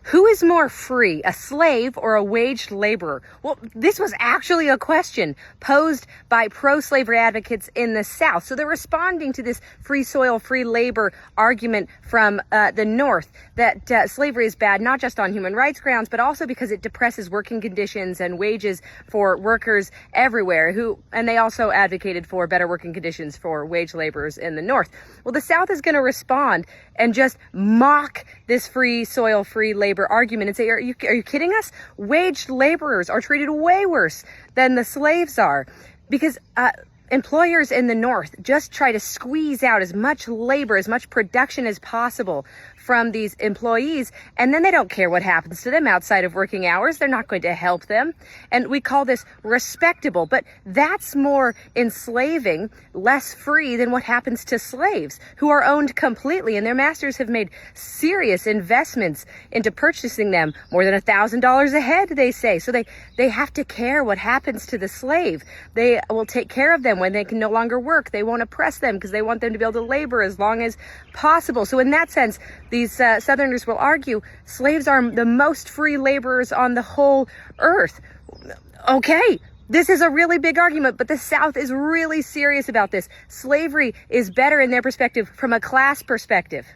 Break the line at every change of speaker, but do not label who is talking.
Who is more free, a slave or a waged laborer? Well, this was actually a question posed by pro-slavery advocates in the South. So they're responding to this free soil, free labor argument from the North that slavery is bad, not just on human rights grounds, but also because it depresses working conditions and wages for workers everywhere and they also advocated for better working conditions for wage laborers in the North. Well, the South is going to respond and just mock this free soil, free labor argument and say, are you kidding us? Waged laborers are treated way worse than the slaves are, because employers in the North just try to squeeze out as much labor, as much production as possible from these employees, and then they don't care what happens to them outside of working hours. They're not going to help them. And we call this respectable, but that's more enslaving, less free than what happens to slaves who are owned completely, and their masters have made serious investments into purchasing them, more than $1,000 a head, they say. So they have to care what happens to the slave. They will take care of them when they can no longer work. They won't oppress them because they want them to be able to labor as long as possible. So in that sense, these Southerners will argue slaves are the most free laborers on the whole earth. Okay, this is a really big argument, but the South is really serious about this. Slavery is better in their perspective from a class perspective.